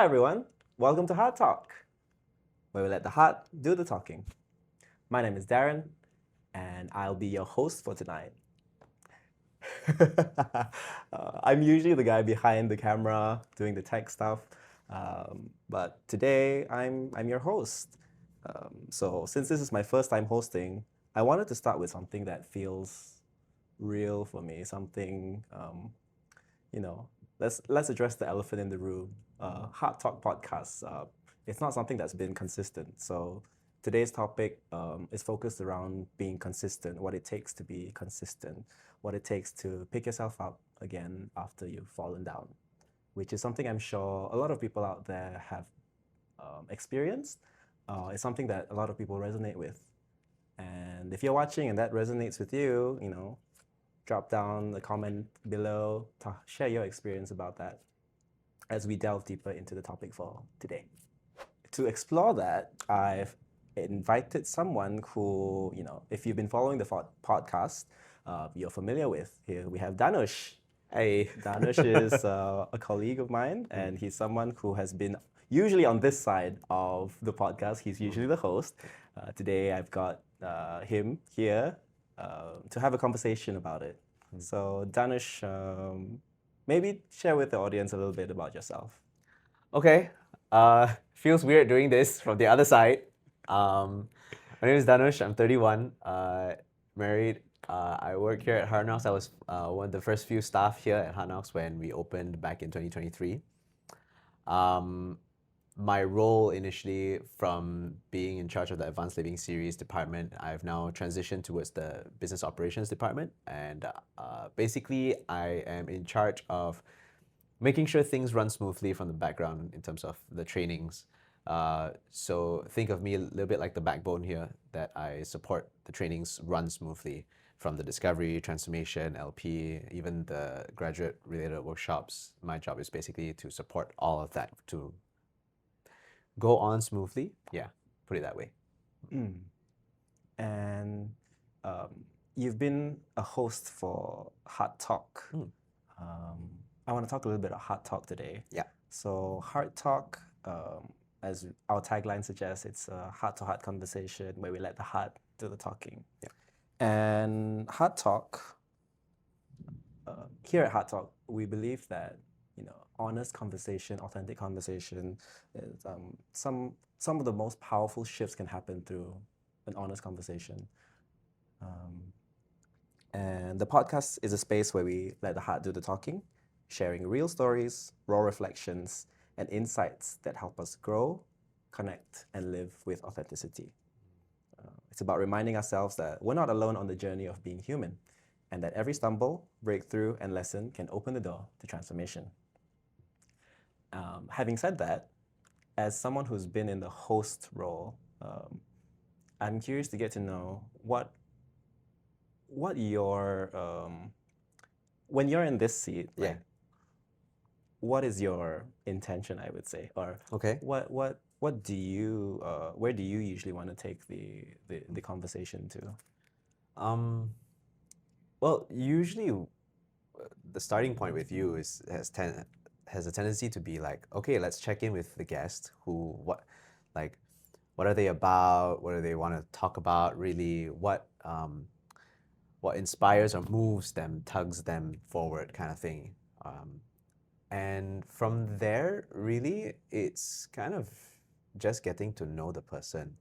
everyone, welcome to Heart Talk, where we let the heart do the talking. My name is Darren, and I'll be your host for tonight. I'm usually the guy behind the camera doing the tech stuff, but today I'm your host. So since this is my first time hosting, I wanted to start with something that feels real for me, something let's address the elephant in the room. Heart Talk podcast. It's not something that's been consistent. So today's topic is focused around being consistent, what it takes to be consistent, what it takes to pick yourself up again after you've fallen down, which is something I'm sure a lot of people out there have experienced. It's something that a lot of people resonate with. And if you're watching and that resonates with you, drop down a comment below to share your experience about that as we delve deeper into the topic for today. To explore that, I've invited someone who, if you've been following the podcast, you're familiar with. Here we have Danush. Hey. Danush is a colleague of mine, and he's someone who has been usually on this side of the podcast. He's usually the host. Today I've got him here to have a conversation about it. So Danush, maybe share with the audience a little bit about yourself. Okay. Feels weird doing this from the other side. My name is Danush. I'm 31. Married. I work here at HeartKnocks. I was one of the first few staff here at HeartKnocks when we opened back in 2023. My role initially, from being in charge of the Advanced Living Series department, I've now transitioned towards the Business Operations department. And basically, I am in charge of making sure things run smoothly from the background in terms of the trainings. So think of me a little bit like the backbone here, that I support the trainings run smoothly from the discovery, transformation, LP, even the graduate-related workshops. My job is basically to support all of that to go on smoothly. Yeah, put it that way. And you've been a host for Heart Talk. I want to talk a little bit about Heart Talk today. Yeah. So Heart Talk, as our tagline suggests, it's a heart-to-heart conversation where we let the heart do the talking. Yeah. And Heart Talk, here at Heart Talk, we believe that honest conversation, authentic conversation, is, some of the most powerful shifts can happen through an honest conversation. And the podcast is a space where we let the heart do the talking, sharing real stories, raw reflections, and insights that help us grow, connect, and live with authenticity. It's about reminding ourselves that we're not alone on the journey of being human, and that every stumble, breakthrough, and lesson can open the door to transformation. Having said that, as someone who's been in the host role, I'm curious to get to know what your when you're in this seat, Yeah. what is your intention, I would say, or Okay. what do you where do you usually want to take the conversation to? Well, usually the starting point with you has a tendency to be like, okay, let's check in with the guest. What are they about? What do they want to talk about? Really, what inspires or moves them, tugs them forward, kind of thing. And from there, really, it's kind of just getting to know the person.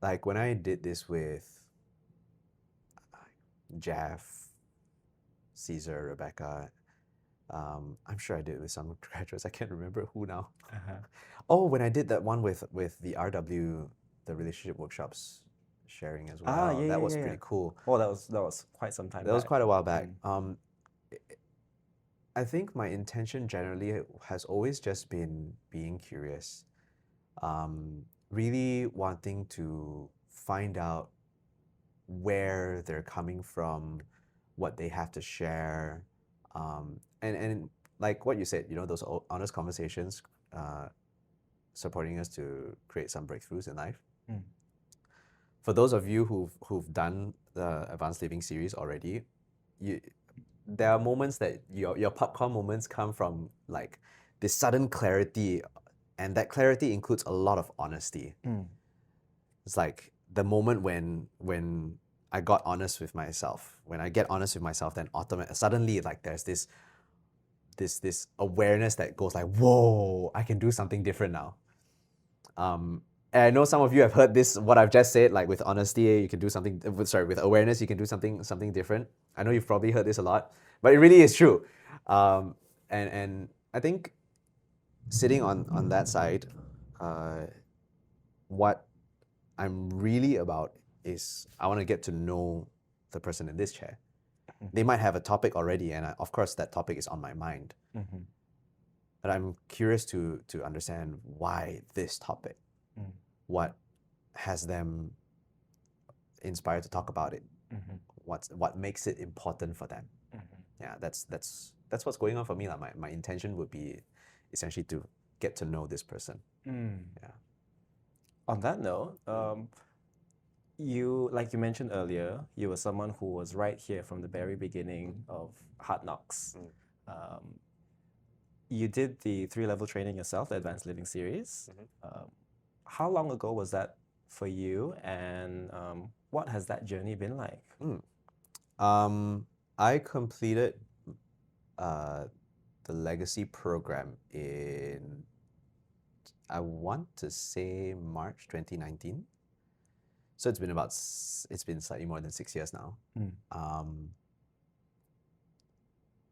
Like when I did this with Jeff, Caesar, Rebecca, I'm sure I did it with some graduates. I can't remember who now. Oh, when I did that one with the RW, the relationship workshops sharing as well. That was pretty cool. Oh, that was quite some time back. That was quite a while back. I think my intention generally has always just been being curious, really wanting to find out where they're coming from, what they have to share, and like what you said, those honest conversations, supporting us to create some breakthroughs in life. For those of you who've done the Advanced Living series already, there are moments that your popcorn moments come from like this sudden clarity, and that clarity includes a lot of honesty. It's like the moment when I got honest with myself. When I get honest with myself, then suddenly like there's this awareness that goes like, whoa, I can do something different now. And I know some of you have heard this, what I've just said, like with honesty, you can do something, with awareness, you can do something different. I know you've probably heard this a lot, but it really is true. And I think sitting on that side, what I'm really about is I want to get to know the person in this chair. They might have a topic already, and of course that topic is on my mind. But I'm curious to understand why this topic. What has them inspired to talk about it? What makes it important for them? Yeah, that's what's going on for me. Like my intention would be essentially to get to know this person. Yeah. On that note, you, like you mentioned earlier, you were someone who was right here from the very beginning of HeartKnocks. You did the 3-level training yourself, the Advanced Living series. How long ago was that for you, and what has that journey been like? I completed the legacy program in, I want to say, March 2019. So it's been slightly more than 6 years now.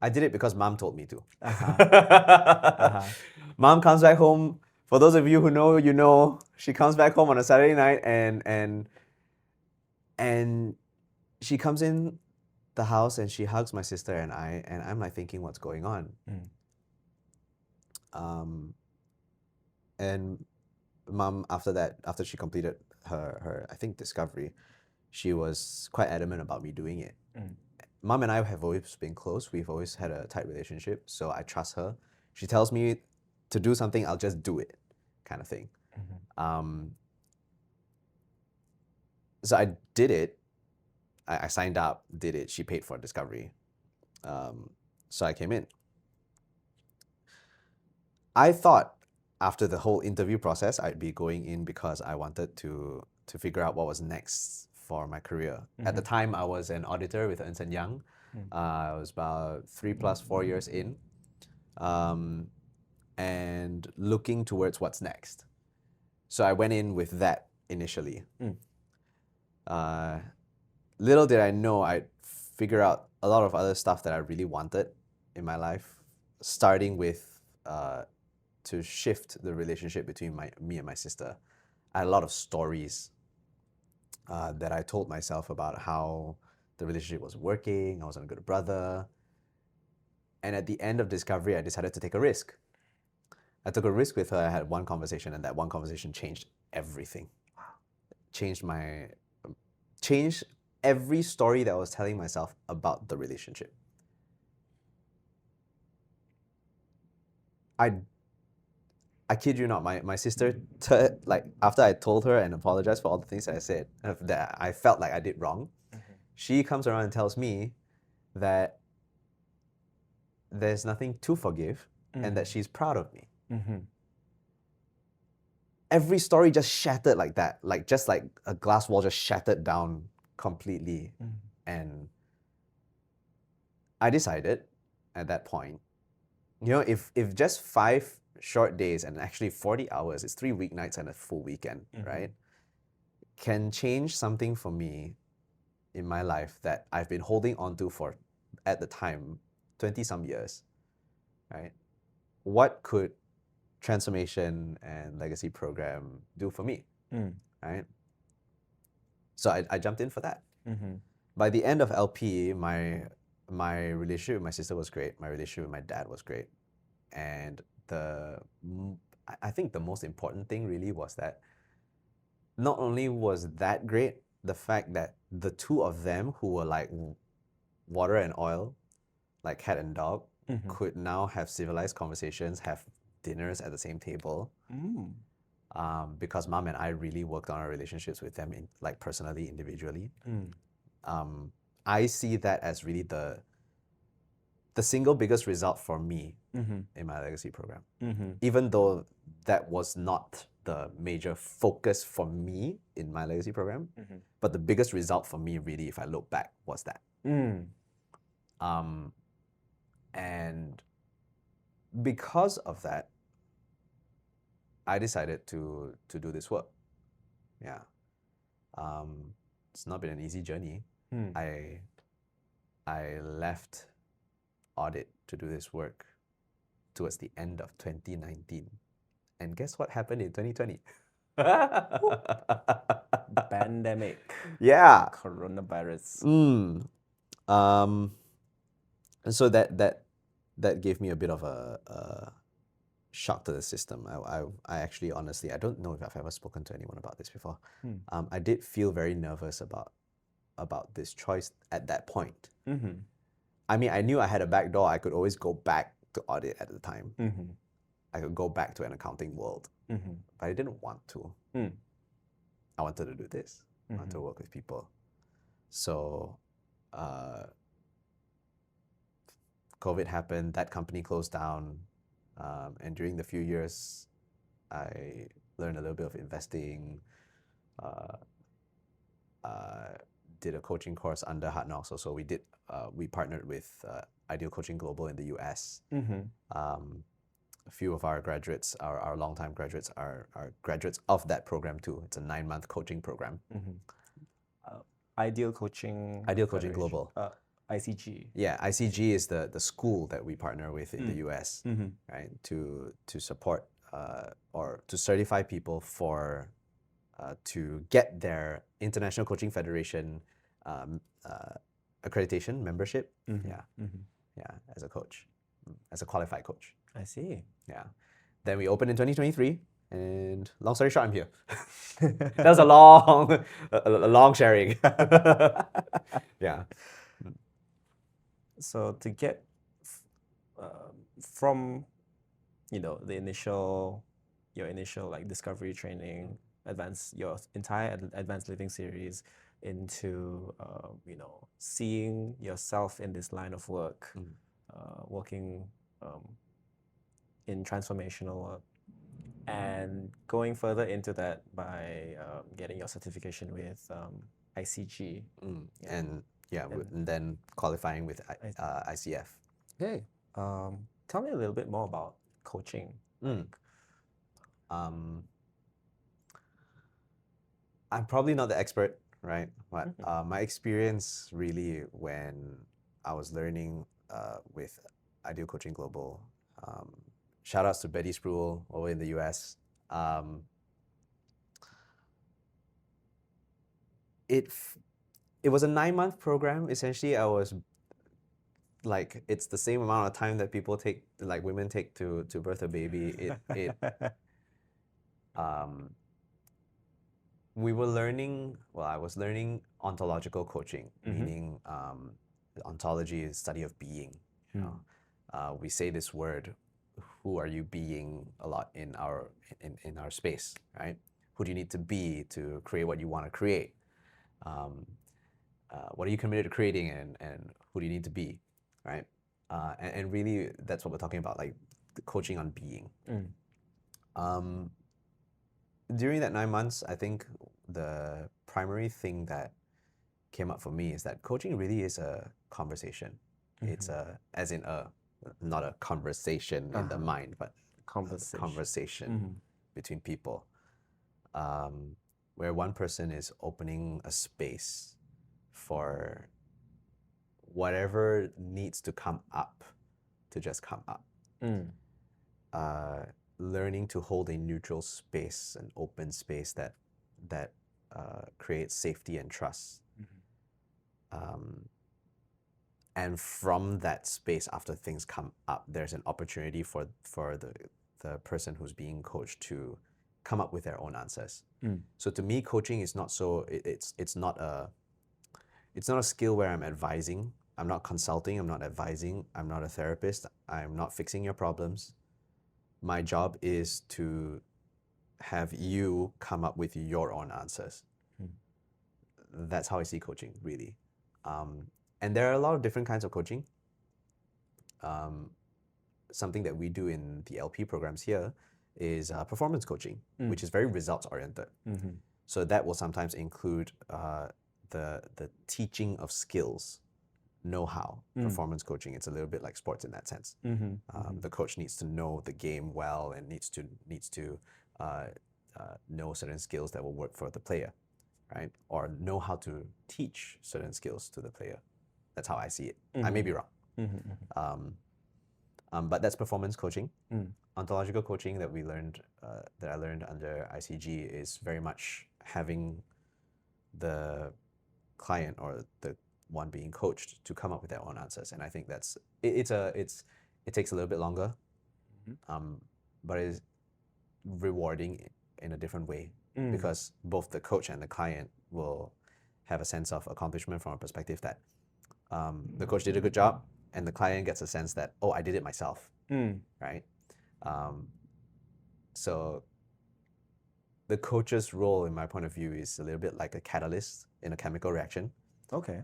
I did it because Mom told me to. Mom comes back home. For those of you who know, you know, she comes back home on a Saturday night and she comes in the house and she hugs my sister and I'm like thinking, what's going on? And Mom, after she completed her I think discovery, she was quite adamant about me doing it. Mom and I have always been close. We've always had a tight relationship, so I trust her. She tells me to do something, I'll just do it, kind of thing. So I did it. I signed up, did it. She paid for discovery. So I came in. I thought after the whole interview process, I'd be going in because I wanted to figure out what was next for my career. At the time, I was an auditor with Ernst & Young. I was about 3+4 years in, and looking towards what's next. So I went in with that initially. Little did I know I'd figure out a lot of other stuff that I really wanted in my life, starting with to shift the relationship between me and my sister. I had a lot of stories that I told myself about how the relationship was working, I wasn't a good brother. And at the end of discovery, I decided to take a risk. I took a risk with her. I had one conversation, and that one conversation changed everything. Changed every story that I was telling myself about the relationship. I kid you not, my sister, like after I told her and apologized for all the things that I said, that I felt like I did wrong, she comes around and tells me that there's nothing to forgive and that she's proud of me. Every story just shattered like that, just like a glass wall just shattered down completely. And I decided at that point, you know, if just 5 short days and actually 40 hours, it's 3 weeknights and a full weekend, right, can change something for me in my life that I've been holding on to for, at the time, 20 some years, right? What could transformation and legacy program do for me, right? So I jumped in for that. By the end of LP, my relationship with my sister was great. My relationship with my dad was great. And I think the most important thing really was that not only was that great, the fact that the two of them who were like water and oil, like cat and dog, could now have civilized conversations, have dinners at the same table. Because Mom and I really worked on our relationships with them, like personally, individually. I see that as really the single biggest result for me in my legacy program, even though that was not the major focus for me in my legacy program, but the biggest result for me really, if I look back, was that. And because of that, I decided to do this work. Yeah. It's not been an easy journey. I left audit to do this work towards the end of 2019. And guess what happened in 2020? Pandemic. Yeah. Coronavirus. And so that gave me a bit of a shock to the system. I actually, honestly, I don't know if I've ever spoken to anyone about this before. I did feel very nervous about this choice at that point. I mean, I knew I had a back door. I could always go back to audit at the time. I could go back to an accounting world, but I didn't want to. I wanted to do this. I wanted to work with people. So COVID happened, that company closed down, and during the few years, I learned a little bit of investing, did a coaching course under HeartKnocks also. We partnered with Ideal Coaching Global in the US. A few of our graduates, our longtime graduates, are graduates of that program too. It's a 9-month coaching program. Ideal Coaching Global. ICG. Yeah, ICG is the school that we partner with in the US, right? To support or to certify people for to get their International Coaching Federation accreditation membership. Yeah, as a coach, as a qualified coach. I see. Yeah. Then we opened in 2023, and long story short, I'm here. That was a long sharing. Yeah. So to get from the your initial like discovery training, your entire advanced living series into seeing yourself in this line of work, working in transformational work, and going further into that by getting your certification with ICG. And then qualifying with ICF. Okay. Tell me a little bit more about coaching. I'm probably not the expert, right? But my experience really when I was learning with Ideal Coaching Global, shout outs to Betty Spruill over in the US. It was a 9-month program. Essentially, I was like, it's the same amount of time that people take, like women take to birth a baby. We were learning, I was learning ontological coaching, meaning ontology is study of being. We say this word, who are you being, a lot in our space, right? Who do you need to be to create what you want to create? What are you committed to creating, and who do you need to be, right? And really, that's what we're talking about, like the coaching on being. During that 9 months, I think the primary thing that came up for me is that coaching really is a conversation. It's not a conversation in the mind, but conversation between people, where one person is opening a space for whatever needs to come up to just come up. Learning to hold a neutral space, an open space that creates safety and trust. And from that space, after things come up, there's an opportunity for the person who's being coached to come up with their own answers. So to me, coaching is not it's not a skill where I'm advising. I'm not consulting, I'm not advising, I'm not a therapist, I'm not fixing your problems. My job is to have you come up with your own answers. That's how I see coaching, really. And there are a lot of different kinds of coaching. something that we do in the LP programs here is performance coaching, which is very results oriented. So that will sometimes include the teaching of skills, know-how. Performance coaching, it's a little bit like sports in that sense. The coach needs to know the game well and needs to know certain skills that will work for the player, right? Or know how to teach certain skills to the player. That's how I see it. I may be wrong. But that's performance coaching. Ontological coaching that I learned under ICG is very much having the client or the one being coached to come up with their own answers. And I think it takes a little bit longer, but it's rewarding in a different way because both the coach and the client will have a sense of accomplishment from a perspective that the coach did a good job, and the client gets a sense that, oh, I did it myself, right? So the coach's role, in my point of view, is a little bit like a catalyst in a chemical reaction. Okay.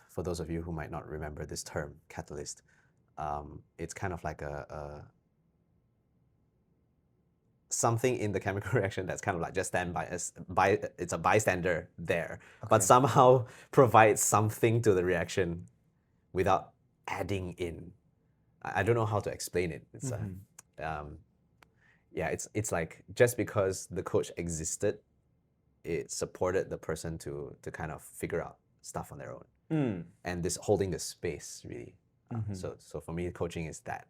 For those of you who might not remember this term, catalyst, it's kind of like something in the chemical reaction that's kind of like just stand by it's a bystander there, but somehow provides something to the reaction without adding in. I don't know how to explain it. It's it's like just because the coach existed, it supported the person to kind of figure out stuff on their own. And this holding the space really. So for me, coaching is that.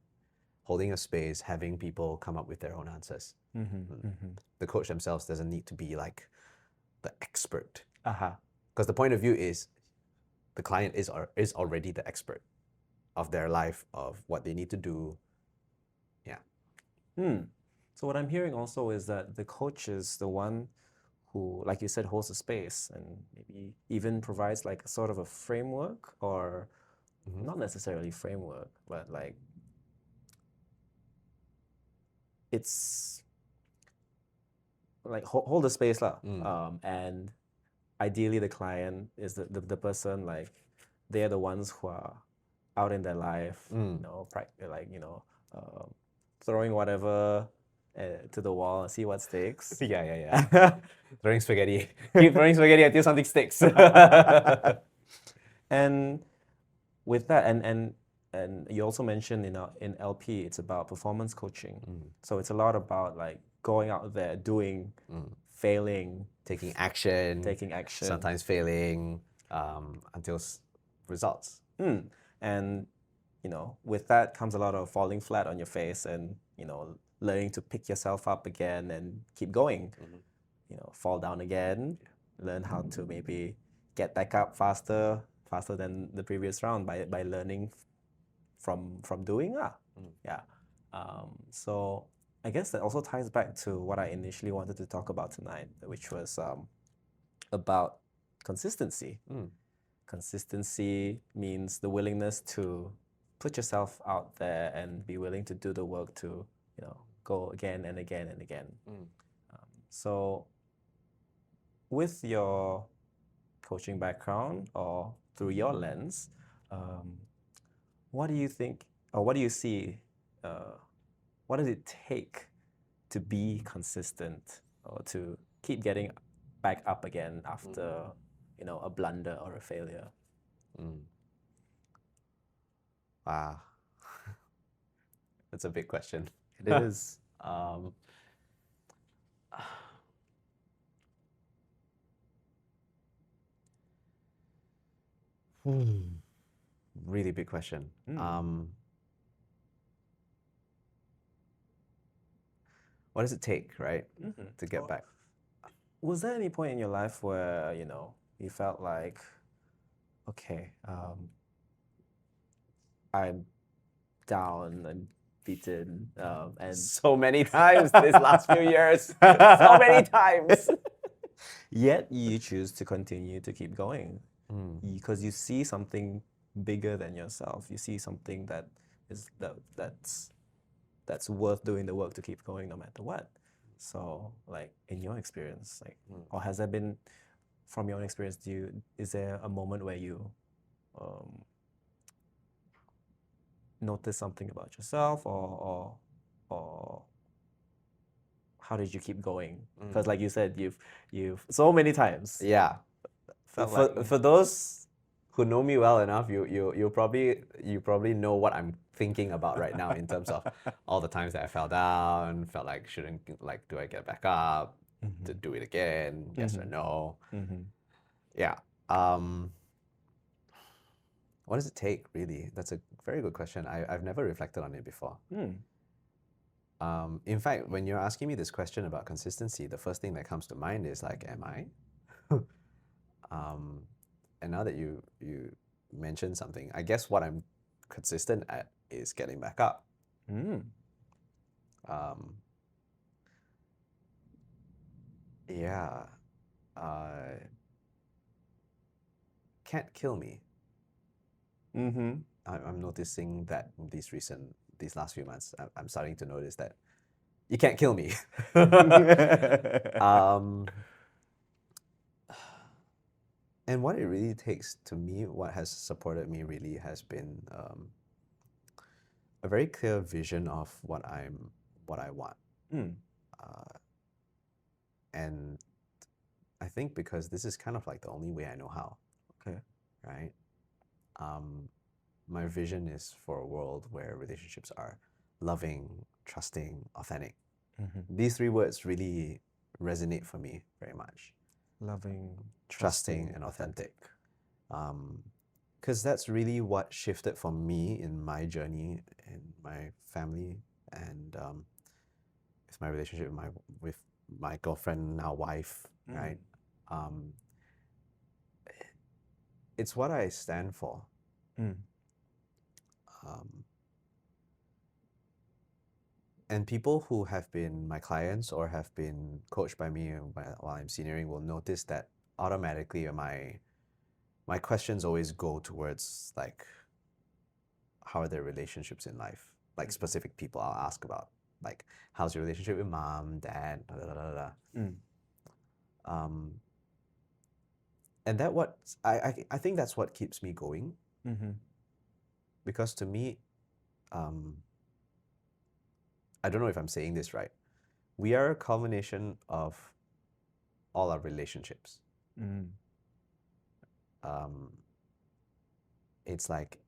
Holding a space, having people come up with their own answers. The coach themselves doesn't need to be like the expert. Because the point of view is the client is already the expert of their life, of what they need to do. So what I'm hearing also is that the coach is the one who, like you said, holds the space and maybe even provides like a sort of a framework, or not necessarily framework, but like it's like hold the space lah. And ideally the client is the person, like they're the ones who are out in their life, throwing whatever to the wall and see what sticks. Throwing spaghetti. Keep throwing spaghetti until something sticks. And with that, and you also mentioned in LP, it's about performance coaching. So it's a lot about like going out there, doing, failing, taking action, sometimes failing, until results. And with that comes a lot of falling flat on your face and learning to pick yourself up again and keep going. Fall down again, learn how to maybe get back up faster than the previous round by learning from doing. So I guess that also ties back to what I initially wanted to talk about tonight, which was about consistency. Consistency means the willingness to put yourself out there and be willing to do the work to go again and again and again. So with your coaching background, or through your lens, what do you think, or what do you see, what does it take to be consistent or to keep getting back up again after a blunder or a failure? Wow. That's a big question. It is. Really big question. What does it take, right, to get back? Was there any point in your life where you felt like, okay, I'm down, I'm beaten, and so many times these last few years, so many times. Yet you choose to continue to keep going because you see something bigger than yourself. You see something that's worth doing the work to keep going no matter what. So, like in your experience, or has there been, from your own experience, is there a moment where you notice something about yourself, or how did you keep going? Because like you said, you've so many times Yeah. felt like For those who know me well enough, you probably know what I'm thinking about right now in terms of all the times that I fell down, felt like shouldn't, like, do I get back up, to do it again, yes or no? Yeah. What does it take, really? That's a very good question. I've never reflected on it before. In fact, when you're asking me this question about consistency, the first thing that comes to mind is like, am I? And now that you mentioned something, I guess what I'm consistent at is getting back up. Yeah. Can't kill me. I'm noticing that these last few months, I'm starting to notice that you can't kill me. And what it really takes, to me, what has supported me really has been a very clear vision of what I want. And I think because this is kind of like the only way I know how. Okay. Right? My vision is for a world where relationships are loving, trusting, authentic. These three words really resonate for me very much. Loving, Trusting, and authentic. Because that's really what shifted for me in my journey, in my family, and with my relationship with my girlfriend, now wife, right? It's what I stand for. And people who have been my clients or have been coached by me while I'm senioring will notice that automatically my questions always go towards, like, how are their relationships in life? Like, specific people I'll ask about, like, how's your relationship with mom, dad, da, da, da, da. And I think that's what keeps me going. Because to me, I don't know if I'm saying this right. We are a culmination of all our relationships. It's like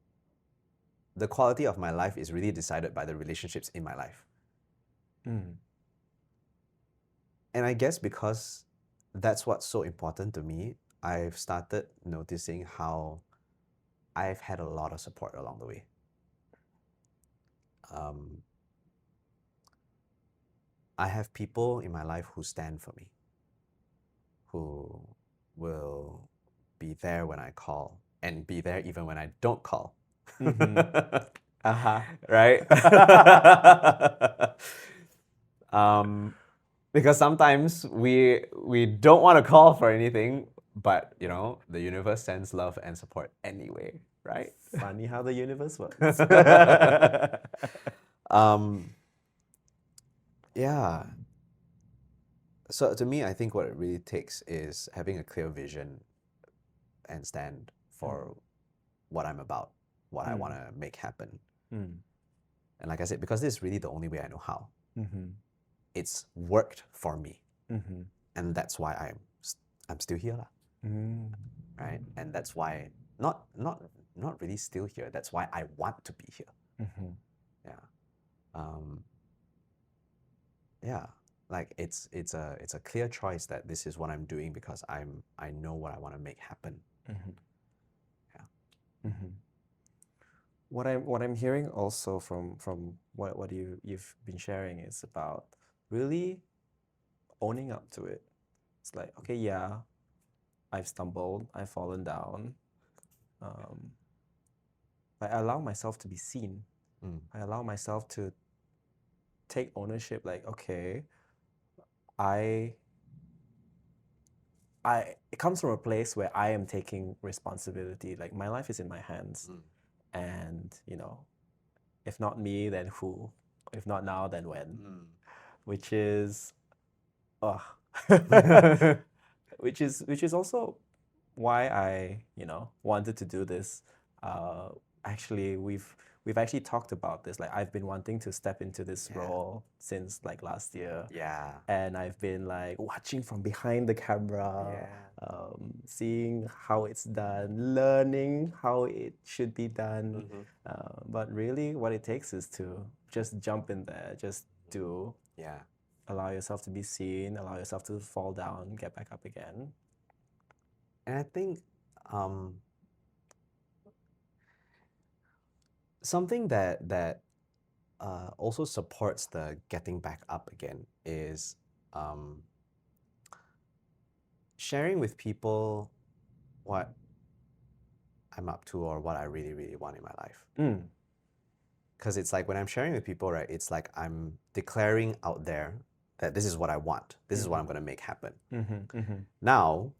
the quality of my life is really decided by the relationships in my life. And I guess because that's what's so important to me, I've started noticing how I've had a lot of support along the way. I have people in my life who stand for me, who will be there when I call and be there even when I don't call. Right? Because sometimes we don't want to call for anything, but the universe sends love and support anyway, right? Funny how the universe works. Yeah. So to me, I think what it really takes is having a clear vision and stand for what I'm about, what I want to make happen. And like I said, because this is really the only way I know how, it's worked for me. And that's why I'm still here. Right? And that's why, not really still here, that's why I want to be here. Yeah. Yeah. Like it's a clear choice that this is what I'm doing because I know what I want to make happen. Yeah. What I'm hearing also from what you've been sharing is about really owning up to it. It's like, okay, yeah, I've stumbled, I've fallen down, but I allow myself to be seen. I allow myself to take ownership. Like, okay, it comes from a place where I am taking responsibility. Like, my life is in my hands, and if not me, then who? If not now, then when? Which is, which is also why I, wanted to do this. Actually, we've actually talked about this. Like, I've been wanting to step into this role since like last year. Yeah. And I've been like watching from behind the camera, seeing how it's done, learning how it should be done. But really, what it takes is to just jump in there, just do. Yeah. Allow yourself to be seen, allow yourself to fall down, get back up again. And I think something that also supports the getting back up again is sharing with people what I'm up to or what I really, really want in my life. Because it's like when I'm sharing with people, right, it's like I'm declaring out there that this is what I want. This is what I'm going to make happen. Now,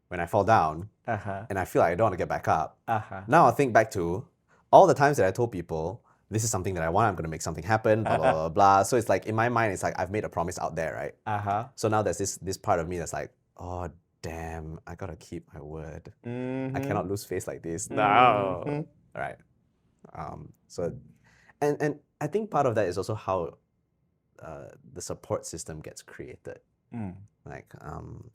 when I fall down and I feel like I don't want to get back up, now I think back to all the times that I told people, this is something that I want, I'm going to make something happen, blah, blah, blah, blah. So it's like, in my mind, it's like I've made a promise out there, right? So now there's this part of me that's like, oh, damn, I got to keep my word. I cannot lose face like this. No. All right. So, and I think part of that is also how the support system gets created. Like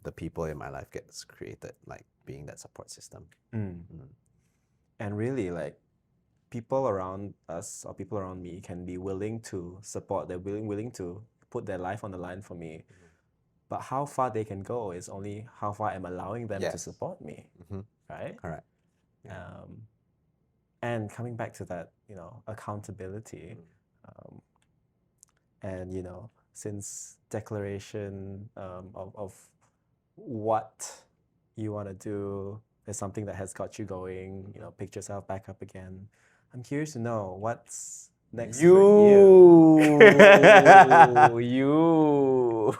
the people in my life gets created, like being that support system. And really, like, people around us or people around me can be willing to support. They're willing to put their life on the line for me. But how far they can go is only how far I'm allowing them to support me, right? Correct. And coming back to that, accountability, and since declaration of what you want to do is something that has got you going, pick yourself back up again. I'm curious to know what's next for you. You.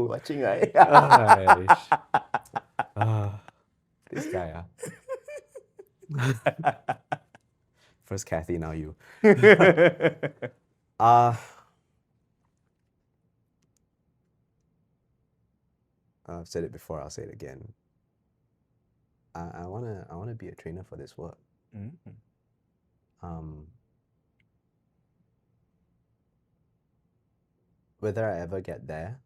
Watching, right? This guy, First Kathy, now you. I've said it before, I'll say it again. I wanna be a trainer for this work. Whether I ever get there,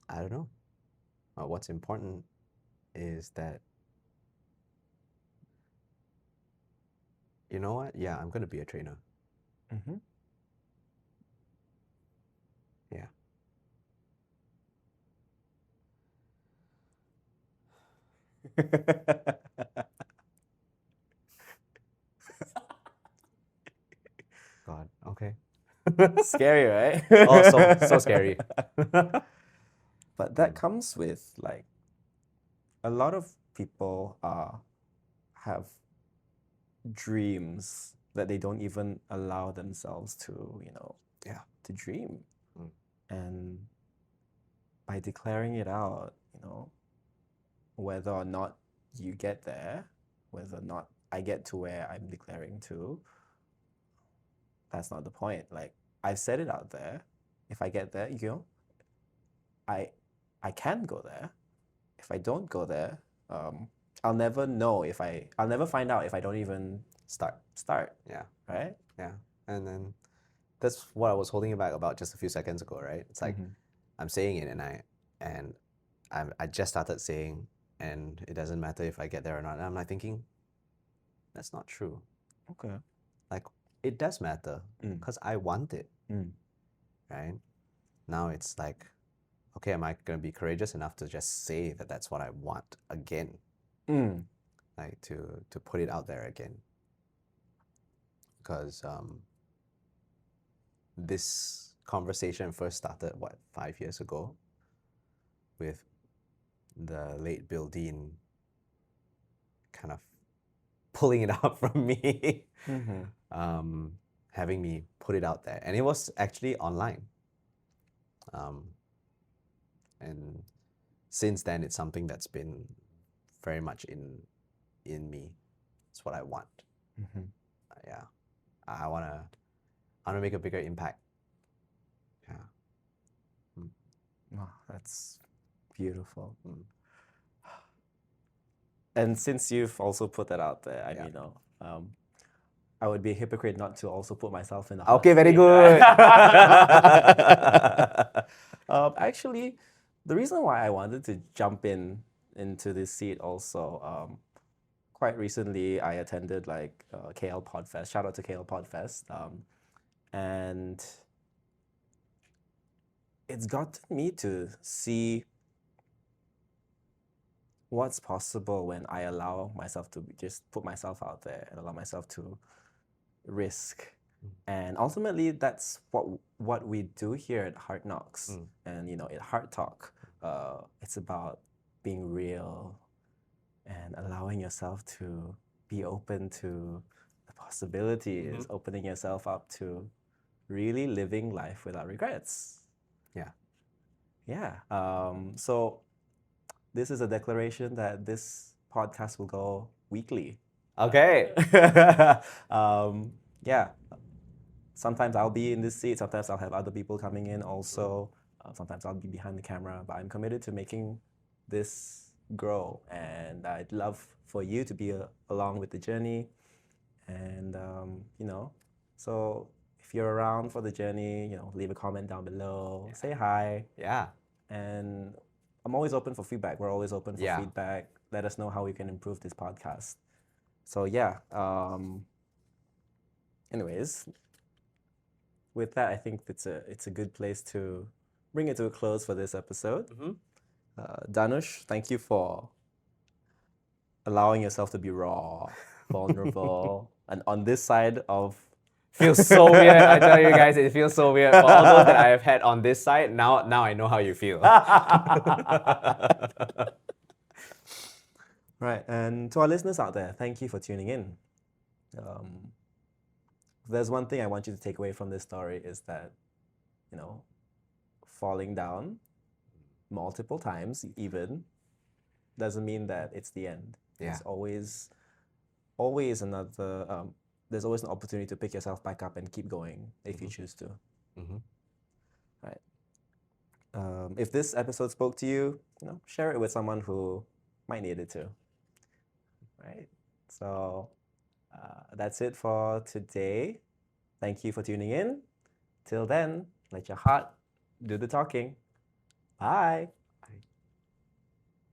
I don't know. But what's important is that, you know what? Yeah, I'm gonna be a trainer. Yeah. God, okay. Scary, right? Oh, so scary. But that comes with, like, a lot of people have dreams that they don't even allow themselves to, to dream. And by declaring it out, whether or not you get there, whether or not I get to where I'm declaring to, that's not the point. Like, I've said it out there. If I get there, I can go there. If I don't go there, I'll never know I'll never find out if I don't even Start. Yeah. Right? Yeah. And then that's what I was holding you back about just a few seconds ago, right? It's like I'm saying it and I just started saying, and it doesn't matter if I get there or not. And I'm like thinking, that's not true. Okay. Like, it does matter because I want it. Right? Now it's like, okay, am I going to be courageous enough to just say that that's what I want again? Like to put it out there again. Because this conversation first started, 5 years ago, with the late Bill Dean kind of pulling it out from me, having me put it out there. And it was actually online. And since then, it's something that's been very much in me. It's what I want. Yeah. I wanna make a bigger impact. Yeah. Oh, that's beautiful. And since you've also put that out there, I Yeah. mean, I would be a hypocrite not to also put myself in the Okay, hot very seat, good. right? Actually, the reason why I wanted to jump into this seat also, quite recently I attended like KL Podfest. Shout out to KL Podfest, and it's gotten me to see what's possible when I allow myself to just put myself out there and allow myself to risk. And ultimately, that's what we do here at HeartKnocks. And at Heart Talk, it's about being real and allowing yourself to be open to the possibilities, opening yourself up to really living life without regrets. Yeah. Yeah. So this is a declaration that this podcast will go weekly. Okay. Yeah. Sometimes I'll be in this seat. Sometimes I'll have other people coming in also. Sometimes I'll be behind the camera. But I'm committed to making this grow. And I'd love for you to be along with the journey. And, so if you're around for the journey, leave a comment down below. Say hi. Yeah. And I'm always open for feedback. We're always open for Yeah. feedback. Let us know how we can improve this podcast. So yeah. Anyways, with that, I think it's a good place to bring it to a close for this episode. Danush, thank you for allowing yourself to be raw, vulnerable, and on this side of. Feels so weird. I tell you guys, it feels so weird. For all those that I have had on this side, now I know how you feel. Right, and to our listeners out there, thank you for tuning in. If there's one thing I want you to take away from this story is that, falling down multiple times even doesn't mean that it's the end. Yeah. There's always another. There's always an opportunity to pick yourself back up and keep going if you choose to. Right. If this episode spoke to you, share it with someone who might need it too. Right. So that's it for today. Thank you for tuning in. Till then, let your heart do the talking. Bye.